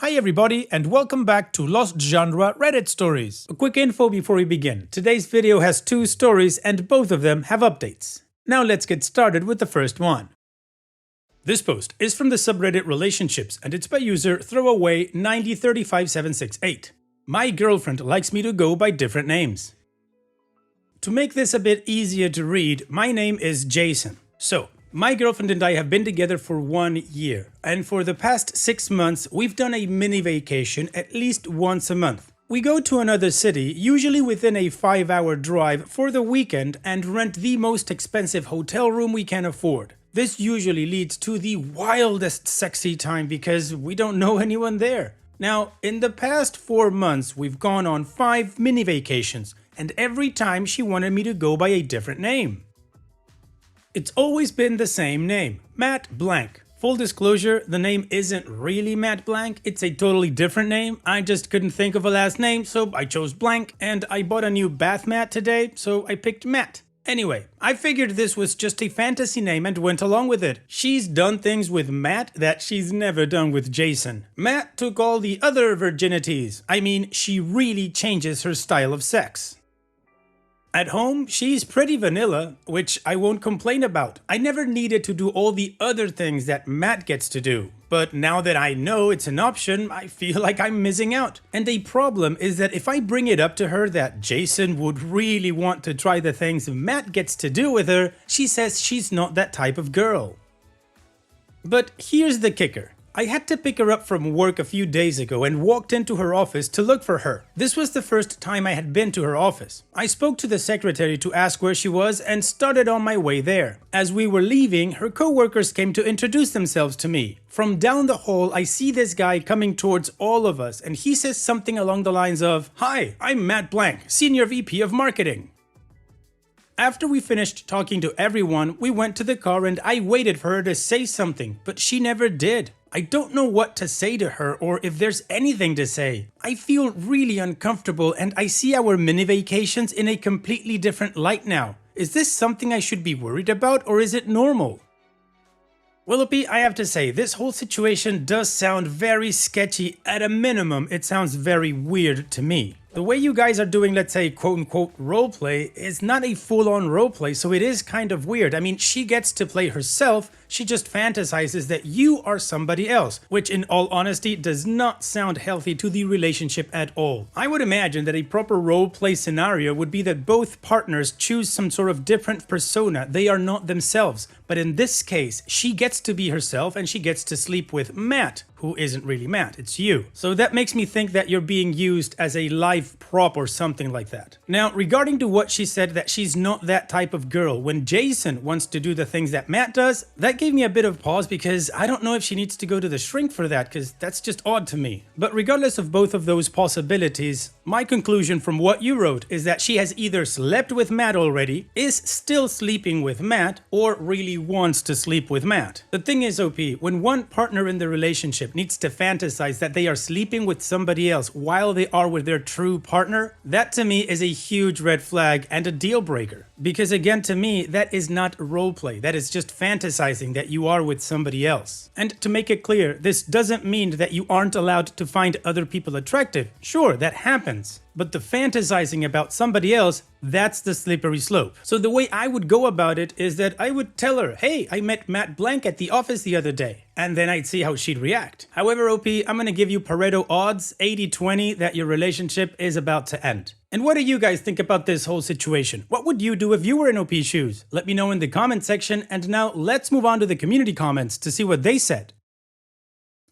Hi everybody and welcome back to Lost Genre Reddit Stories. A quick info before we begin. Today's video has two stories and both of them have updates. Now let's get started with the first one. This post is from the subreddit Relationships and it's by user throwaway9035768. My girlfriend likes me to go by different names. To make this a bit easier to read, my name is Jason. So, my girlfriend and I have been together for 1 year, and for the past 6 months we've done a mini vacation at least once a month. We go to another city, usually within a 5-hour drive, for the weekend and rent the most expensive hotel room we can afford. This usually leads to the wildest sexy time because we don't know anyone there. Now, in the past 4 months we've gone on 5 mini vacations, and every time she wanted me to go by a different name. It's always been the same name, Matt Blank. Full disclosure, the name isn't really Matt Blank, it's a totally different name. I just couldn't think of a last name, so I chose Blank, and I bought a new bath mat today, so I picked Matt. Anyway, I figured this was just a fantasy name and went along with it. She's done things with Matt that she's never done with Jason. Matt took all the other virginities. I mean, she really changes her style of sex. At home, she's pretty vanilla, which I won't complain about. I never needed to do all the other things that Matt gets to do. But now that I know it's an option, I feel like I'm missing out. And a problem is that if I bring it up to her that Jason would really want to try the things Matt gets to do with her, she says she's not that type of girl. But here's the kicker. I had to pick her up from work a few days ago and walked into her office to look for her. This was the first time I had been to her office. I spoke to the secretary to ask where she was and started on my way there. As we were leaving, her co-workers came to introduce themselves to me. From down the hall, I see this guy coming towards all of us and he says something along the lines of, "Hi, I'm Matt Blank, Senior VP of Marketing." After we finished talking to everyone, we went to the car and I waited for her to say something, but she never did. I don't know what to say to her or if there's anything to say. I feel really uncomfortable and I see our mini vacations in a completely different light now. Is this something I should be worried about or is it normal? Willoughby, I have to say, this whole situation does sound very sketchy. At a minimum, it sounds very weird to me. The way you guys are doing, let's say, quote-unquote roleplay is not a full-on roleplay, so it is kind of weird. I mean, she gets to play herself, she just fantasizes that you are somebody else, which in all honesty does not sound healthy to the relationship at all. I would imagine that a proper roleplay scenario would be that both partners choose some sort of different persona, they are not themselves. But in this case, she gets to be herself and she gets to sleep with Matt, who isn't really Matt, it's you. So that makes me think that you're being used as a live prop or something like that. Now, regarding to what she said that she's not that type of girl, when Jason wants to do the things that Matt does, that gave me a bit of pause because I don't know if she needs to go to the shrink for that because that's just odd to me. But regardless of both of those possibilities, my conclusion from what you wrote is that she has either slept with Matt already, is still sleeping with Matt, or really wants to sleep with Matt. The thing is, OP, when one partner in the relationship needs to fantasize that they are sleeping with somebody else while they are with their true partner, that to me is a huge red flag and a deal breaker. Because again, to me, that is not roleplay. That is just fantasizing that you are with somebody else. And to make it clear, this doesn't mean that you aren't allowed to find other people attractive. Sure, that happens. But the fantasizing about somebody else, that's the slippery slope. So the way I would go about it is that I would tell her, hey, I met Matt Blank at the office the other day. And then I'd see how she'd react. However, OP, I'm gonna give you Pareto odds, 80-20, that your relationship is about to end. And what do you guys think about this whole situation? What would you do if you were in OP's shoes? Let me know in the comment section, and now let's move on to the community comments to see what they said.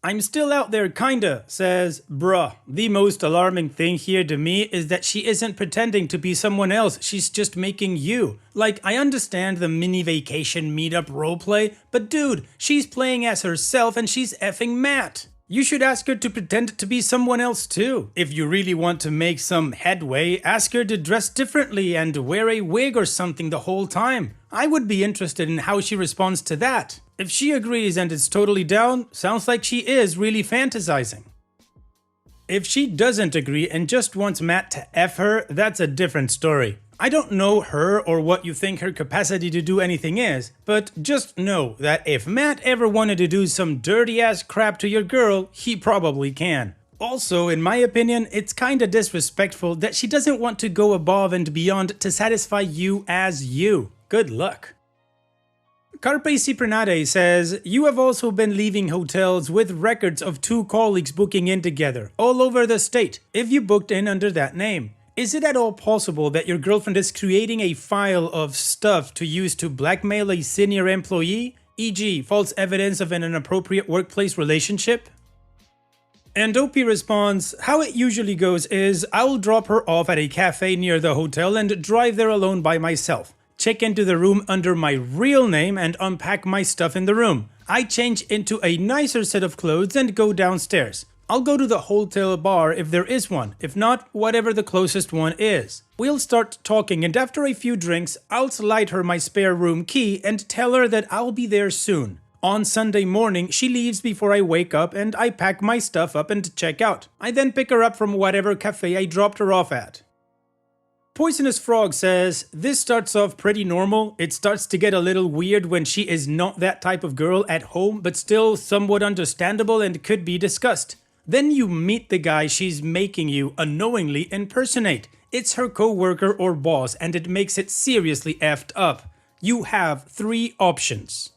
I'm still out there kinda says, bruh, the most alarming thing here to me is that she isn't pretending to be someone else, she's just making you. Like, I understand the mini vacation meetup roleplay, but dude, she's playing as herself and she's effing Matt. You should ask her to pretend to be someone else too. If you really want to make some headway, ask her to dress differently and wear a wig or something the whole time. I would be interested in how she responds to that. If she agrees and is totally down, sounds like she is really fantasizing. If she doesn't agree and just wants Matt to F her, that's a different story. I don't know her or what you think her capacity to do anything is, but just know that if Matt ever wanted to do some dirty ass crap to your girl, he probably can. Also, in my opinion, it's kinda disrespectful that she doesn't want to go above and beyond to satisfy you as you. Good luck. Carpe Cipernade says, you have also been leaving hotels with records of 2 colleagues booking in together, all over the state, if you booked in under that name. Is it at all possible that your girlfriend is creating a file of stuff to use to blackmail a senior employee, e.g. false evidence of an inappropriate workplace relationship? And OP responds, how it usually goes is I'll drop her off at a cafe near the hotel and drive there alone by myself. Check into the room under my real name and unpack my stuff in the room. I change into a nicer set of clothes and go downstairs. I'll go to the hotel bar if there is one, if not, whatever the closest one is. We'll start talking and after a few drinks, I'll slide her my spare room key and tell her that I'll be there soon. On Sunday morning, she leaves before I wake up and I pack my stuff up and check out. I then pick her up from whatever cafe I dropped her off at. Poisonous Frog says, this starts off pretty normal. It starts to get a little weird when she is not that type of girl at home, but still somewhat understandable and could be discussed. Then you meet the guy she's making you unknowingly impersonate. It's her co-worker or boss and it makes it seriously effed up. You have 3 options.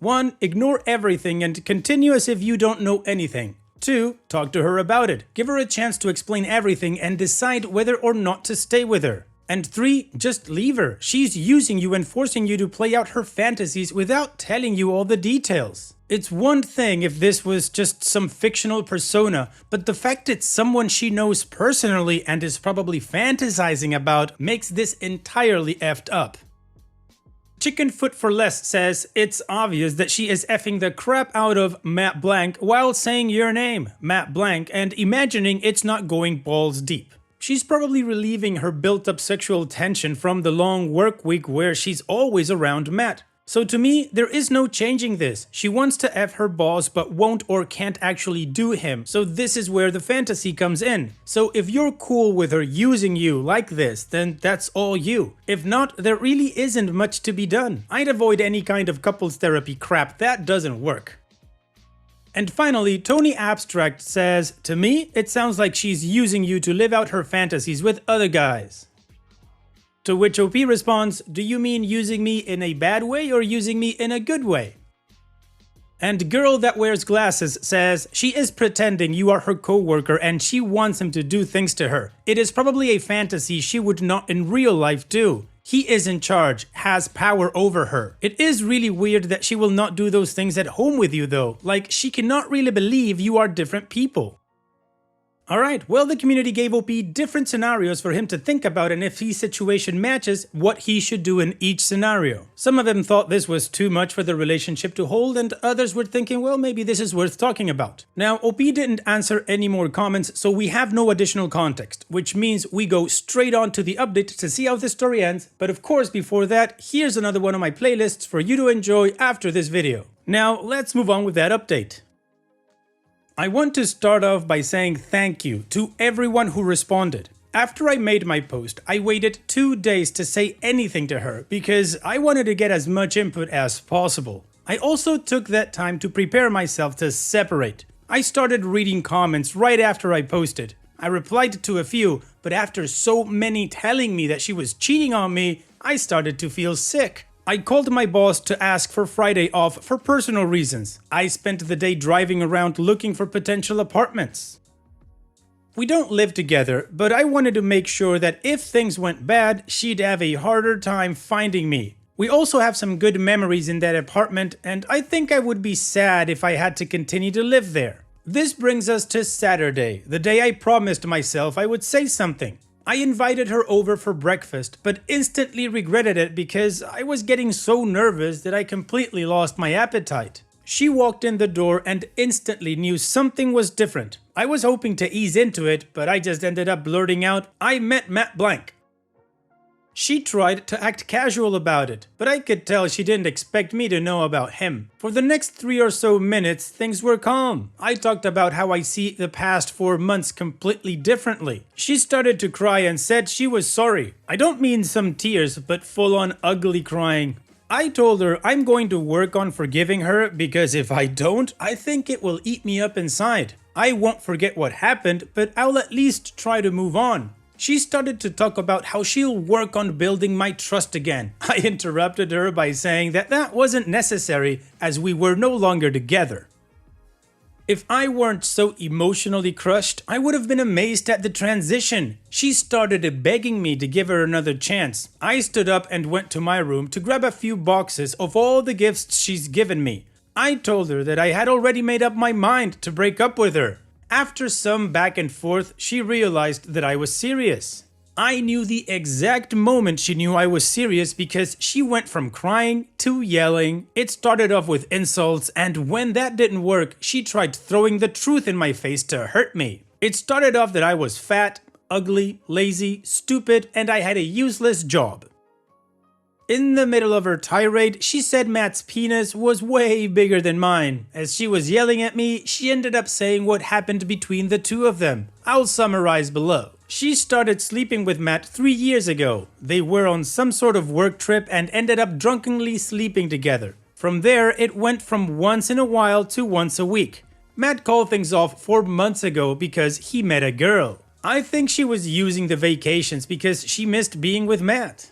1. Ignore everything and continue as if you don't know anything. 2. Talk to her about it. Give her a chance to explain everything and decide whether or not to stay with her. And 3. Just leave her. She's using you and forcing you to play out her fantasies without telling you all the details. It's one thing if this was just some fictional persona, but the fact it's someone she knows personally and is probably fantasizing about makes this entirely effed up. Chicken Foot for Less says, it's obvious that she is effing the crap out of Matt Blank while saying your name, Matt Blank, and imagining it's not going balls deep. She's probably relieving her built-up sexual tension from the long work week where she's always around Matt. So to me, there is no changing this. She wants to F her boss but won't or can't actually do him, so this is where the fantasy comes in. So if you're cool with her using you like this, then that's all you. If not, there really isn't much to be done. I'd avoid any kind of couples therapy crap, that doesn't work. And finally, Tony Abstract says, to me, it sounds like she's using you to live out her fantasies with other guys. To which OP responds, do you mean using me in a bad way or using me in a good way? And Girl That Wears Glasses says, she is pretending you are her co-worker and she wants him to do things to her. It is probably a fantasy she would not in real life do. He is in charge, has power over her. It is really weird that she will not do those things at home with you though, like she cannot really believe you are different people. Alright, well the community gave OP different scenarios for him to think about and if his situation matches, what he should do in each scenario. Some of them thought this was too much for the relationship to hold and others were thinking, well maybe this is worth talking about. Now OP didn't answer any more comments so we have no additional context, which means we go straight on to the update to see how the story ends, but of course before that, here's another one of my playlists for you to enjoy after this video. Now let's move on with that update. I want to start off by saying thank you to everyone who responded. After I made my post, I waited 2 days to say anything to her because I wanted to get as much input as possible. I also took that time to prepare myself to separate. I started reading comments right after I posted. I replied to a few, but after so many telling me that she was cheating on me, I started to feel sick. I called my boss to ask for Friday off for personal reasons. I spent the day driving around looking for potential apartments. We don't live together, but I wanted to make sure that if things went bad, she'd have a harder time finding me. We also have some good memories in that apartment, and I think I would be sad if I had to continue to live there. This brings us to Saturday, the day I promised myself I would say something. I invited her over for breakfast, but instantly regretted it because I was getting so nervous that I completely lost my appetite. She walked in the door and instantly knew something was different. I was hoping to ease into it, but I just ended up blurting out, I met Matt Blank. She tried to act casual about it, but I could tell she didn't expect me to know about him. For the next 3 or so minutes, things were calm. I talked about how I see the past 4 months completely differently. She started to cry and said she was sorry. I don't mean some tears, but full-on ugly crying. I told her I'm going to work on forgiving her because if I don't, I think it will eat me up inside. I won't forget what happened, but I'll at least try to move on. She started to talk about how she'll work on building my trust again. I interrupted her by saying that wasn't necessary as we were no longer together. If I weren't so emotionally crushed, I would have been amazed at the transition. She started begging me to give her another chance. I stood up and went to my room to grab a few boxes of all the gifts she's given me. I told her that I had already made up my mind to break up with her. After some back and forth, she realized that I was serious. I knew the exact moment she knew I was serious because she went from crying to yelling. It started off with insults, and when that didn't work, she tried throwing the truth in my face to hurt me. It started off that I was fat, ugly, lazy, stupid, and I had a useless job. In the middle of her tirade, she said Matt's penis was way bigger than mine. As she was yelling at me, she ended up saying what happened between the two of them. I'll summarize below. She started sleeping with Matt 3 years ago. They were on some sort of work trip and ended up drunkenly sleeping together. From there, it went from once in a while to once a week. Matt called things off 4 months ago because he met a girl. I think she was using the vacations because she missed being with Matt.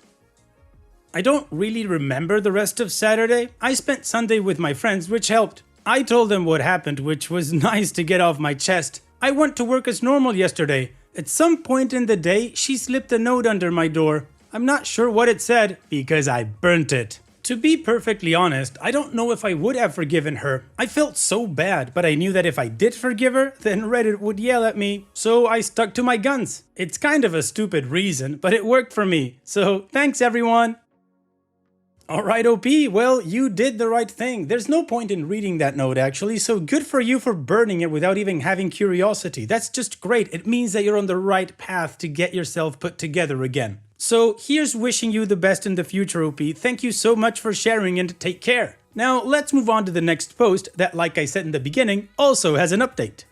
I don't really remember the rest of Saturday. I spent Sunday with my friends, which helped. I told them what happened, which was nice to get off my chest. I went to work as normal yesterday. At some point in the day, she slipped a note under my door. I'm not sure what it said, because I burnt it. To be perfectly honest, I don't know if I would have forgiven her. I felt so bad, but I knew that if I did forgive her, then Reddit would yell at me. So I stuck to my guns. It's kind of a stupid reason, but it worked for me. So thanks everyone. Alright OP, well you did the right thing. There's no point in reading that note actually, so good for you for burning it without even having curiosity. That's just great. It means that you're on the right path to get yourself put together again. So here's wishing you the best in the future OP. Thank you so much for sharing and take care. Now let's move on to the next post that, like I said in the beginning, also has an update.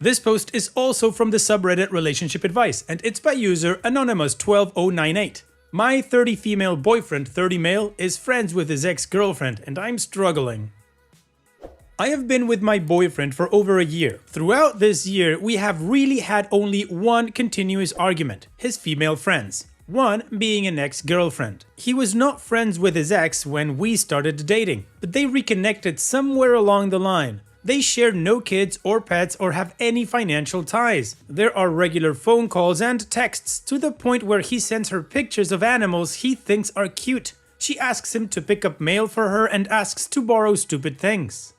This post is also from the subreddit Relationship Advice and it's by user Anonymous12098. My 30 female boyfriend, 30 male, is friends with his ex-girlfriend and I'm struggling. I have been with my boyfriend for over a year. Throughout this year, we have really had only one continuous argument, his female friends. One being an ex-girlfriend. He was not friends with his ex when we started dating, but they reconnected somewhere along the line. They share no kids or pets or have any financial ties. There are regular phone calls and texts to the point where he sends her pictures of animals he thinks are cute. She asks him to pick up mail for her and asks to borrow stupid things.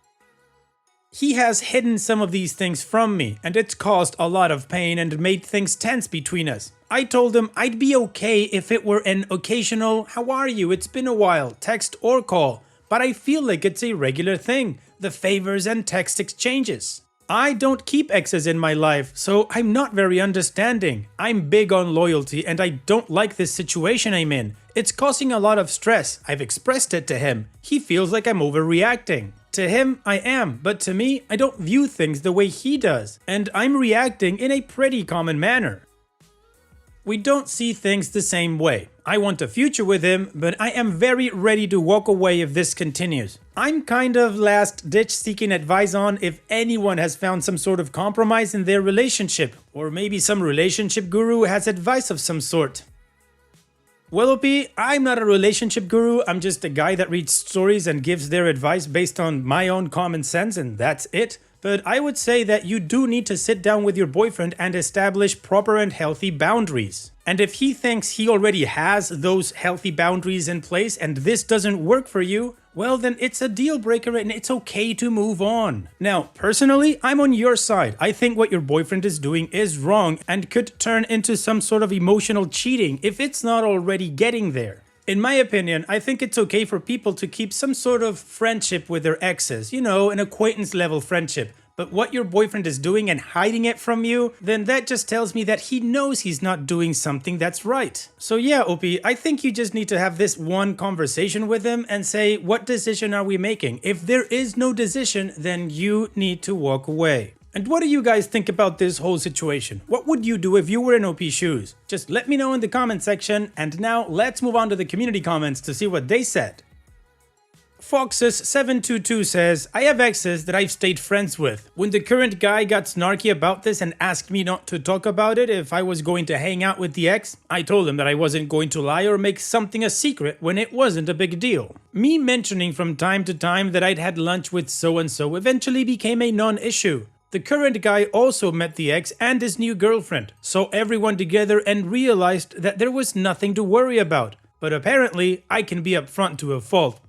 He has hidden some of these things from me and it's caused a lot of pain and made things tense between us. I told him I'd be okay if it were an occasional "how are you, it's been a while" text or call, but I feel like it's a regular thing. The favors and text exchanges. I don't keep exes in my life, so I'm not very understanding. I'm big on loyalty and I don't like this situation I'm in. It's causing a lot of stress. I've expressed it to him. He feels like I'm overreacting. To him, I am, but to me, I don't view things the way he does, and I'm reacting in a pretty common manner. We don't see things the same way. I want a future with him, but I am very ready to walk away if this continues. I'm kind of last ditch seeking advice on if anyone has found some sort of compromise in their relationship, or maybe some relationship guru has advice of some sort. Well OP, I'm not a relationship guru, I'm just a guy that reads stories and gives their advice based on my own common sense and that's it. But I would say that you do need to sit down with your boyfriend and establish proper and healthy boundaries. And if he thinks he already has those healthy boundaries in place and this doesn't work for you, well then it's a deal breaker and it's okay to move on. Now, personally, I'm on your side. I think what your boyfriend is doing is wrong and could turn into some sort of emotional cheating if it's not already getting there. In my opinion, I think it's okay for people to keep some sort of friendship with their exes, you know, an acquaintance level friendship. but what your boyfriend is doing and hiding it from you, then that just tells me that he knows he's not doing something that's right. So yeah, Opie, I think you just need to have this one conversation with him and say, what decision are we making? If there is no decision, then you need to walk away. And what do you guys think about this whole situation? What would you do if you were in OP's shoes? Just let me know in the comment section, and now let's move on to the community comments to see what they said. Foxes722 says, I have exes that I've stayed friends with. When the current guy got snarky about this and asked me not to talk about it if I was going to hang out with the ex, I told him that I wasn't going to lie or make something a secret when it wasn't a big deal. Me mentioning from time to time that I'd had lunch with so-and-so eventually became a non-issue. The current guy also met the ex and his new girlfriend, saw everyone together and realized that there was nothing to worry about. But apparently, I can be upfront to a fault.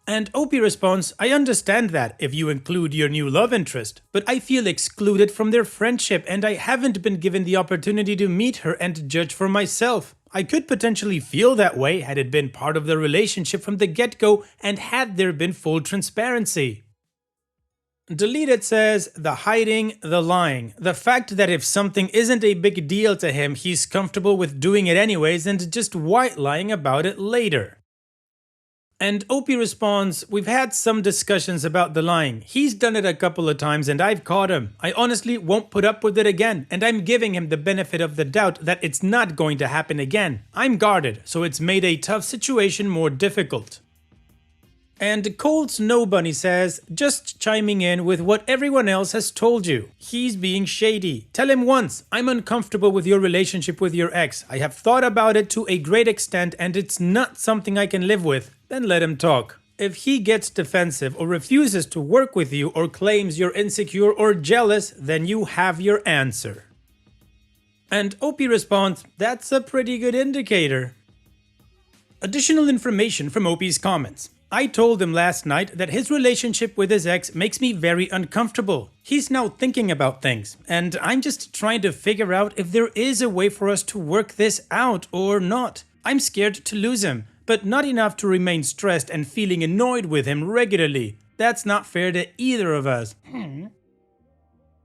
And Opie responds, I understand that if you include your new love interest, but I feel excluded from their friendship and I haven't been given the opportunity to meet her and judge for myself. I could potentially feel that way had it been part of the relationship from the get-go and had there been full transparency. Deleted says, the hiding, the lying. The fact that if something isn't a big deal to him, he's comfortable with doing it anyways and just white lying about it later. And Opie responds, we've had some discussions about the lying. He's done it a couple of times and I've caught him. I honestly won't put up with it again, and I'm giving him the benefit of the doubt that it's not going to happen again. I'm guarded, so it's made a tough situation more difficult. And Cold Snow Bunny says, just chiming in with what everyone else has told you. He's being shady. Tell him once, I'm uncomfortable with your relationship with your ex. I have thought about it to a great extent and it's not something I can live with. Then let him talk. If he gets defensive or refuses to work with you or claims you're insecure or jealous, then you have your answer. And Opie responds, that's a pretty good indicator. Additional information from Opie's comments. I told him last night that his relationship with his ex makes me very uncomfortable. He's now thinking about things, and I'm just trying to figure out if there is a way for us to work this out or not. I'm scared to lose him, but not enough to remain stressed and feeling annoyed with him regularly. That's not fair to either of us.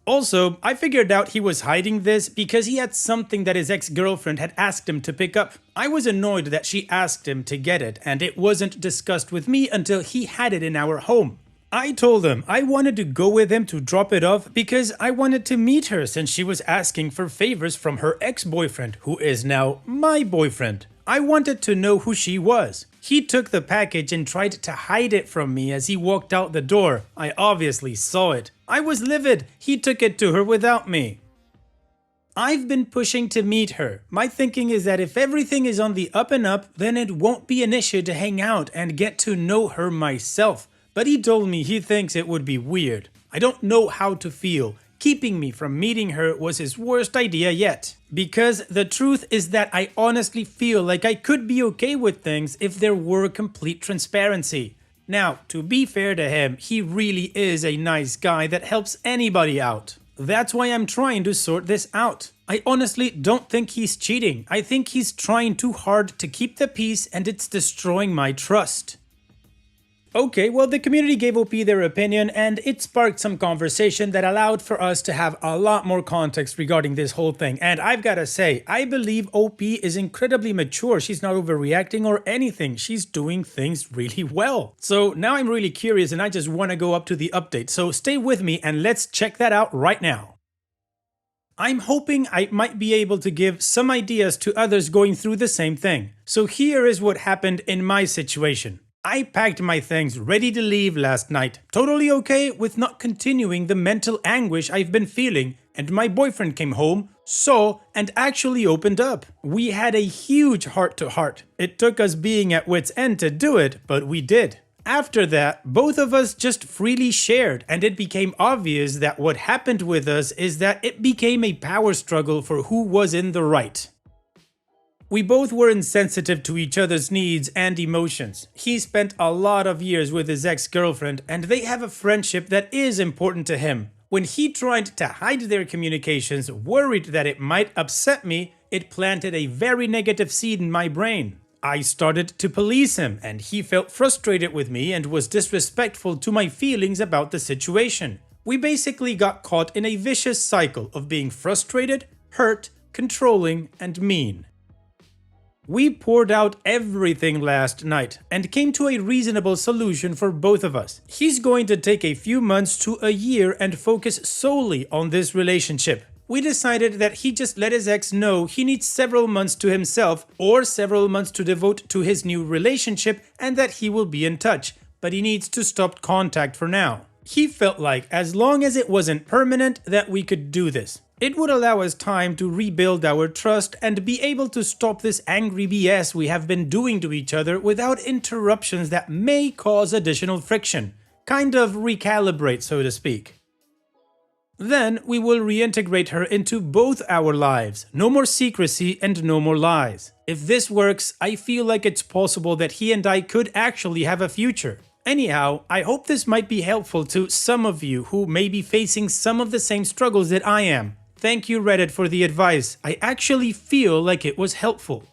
Also, I figured out he was hiding this because he had something that his ex-girlfriend had asked him to pick up. I was annoyed that she asked him to get it, and it wasn't discussed with me until he had it in our home. I told him I wanted to go with him to drop it off because I wanted to meet her since she was asking for favors from her ex-boyfriend, who is now my boyfriend. I wanted to know who she was. He took the package and tried to hide it from me as he walked out the door. I obviously saw it. I was livid. He took it to her without me. I've been pushing to meet her. My thinking is that if everything is on the up and up, then it won't be an issue to hang out and get to know her myself. But he told me he thinks it would be weird. I don't know how to feel. Keeping me from meeting her was his worst idea yet. Because the truth is that I honestly feel like I could be okay with things if there were complete transparency. Now, to be fair to him, he really is a nice guy that helps anybody out. That's why I'm trying to sort this out. I honestly don't think he's cheating. I think he's trying too hard to keep the peace and it's destroying my trust. Okay, well, the community gave OP their opinion and it sparked some conversation that allowed for us to have a lot more context regarding this whole thing. And I've got to say, I believe OP is incredibly mature. She's not overreacting or anything. She's doing things really well. So now I'm really curious and I just want to go up to the update. So stay with me and let's check that out right now. I'm hoping I might be able to give some ideas to others going through the same thing. So here is what happened in my situation. I packed my things ready to leave last night, totally okay with not continuing the mental anguish I've been feeling, and my boyfriend came home, saw, and actually opened up. We had a huge heart-to-heart. It took us being at wit's end to do it, but we did. After that, both of us just freely shared, and it became obvious that what happened with us is that it became a power struggle for who was in the right. We both were insensitive to each other's needs and emotions. He spent a lot of years with his ex-girlfriend and they have a friendship that is important to him. When he tried to hide their communications, worried that it might upset me, it planted a very negative seed in my brain. I started to police him and he felt frustrated with me and was disrespectful to my feelings about the situation. We basically got caught in a vicious cycle of being frustrated, hurt, controlling, and mean. We poured out everything last night and came to a reasonable solution for both of us. He's going to take a few months to a year and focus solely on this relationship. We decided that he just let his ex know he needs several months to himself or several months to devote to his new relationship and that he will be in touch, but he needs to stop contact for now. He felt like as long as it wasn't permanent that we could do this. It would allow us time to rebuild our trust and be able to stop this angry BS we have been doing to each other without interruptions that may cause additional friction. Kind of recalibrate, so to speak. Then we will reintegrate her into both our lives. No more secrecy and no more lies. If this works, I feel like it's possible that he and I could actually have a future. Anyhow, I hope this might be helpful to some of you who may be facing some of the same struggles that I am. Thank you, Reddit, for the advice. I actually feel like it was helpful.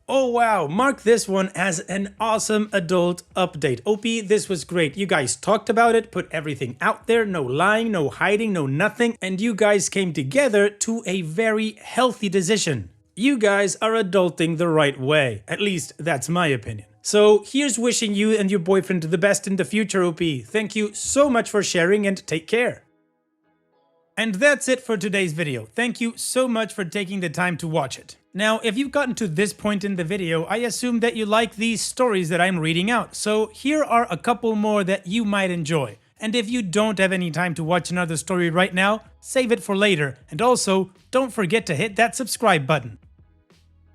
Oh wow, mark this one as an awesome adult update. OP, this was great. You guys talked about it, put everything out there, no lying, no hiding, no nothing, and you guys came together to a very healthy decision. You guys are adulting the right way. At least, that's my opinion. So here's wishing you and your boyfriend the best in the future, OP. Thank you so much for sharing and take care. And that's it for today's video. Thank you so much for taking the time to watch it. Now, if you've gotten to this point in the video, I assume that you like these stories that I'm reading out. So here are a couple more that you might enjoy. And if you don't have any time to watch another story right now, save it for later. And also, don't forget to hit that subscribe button.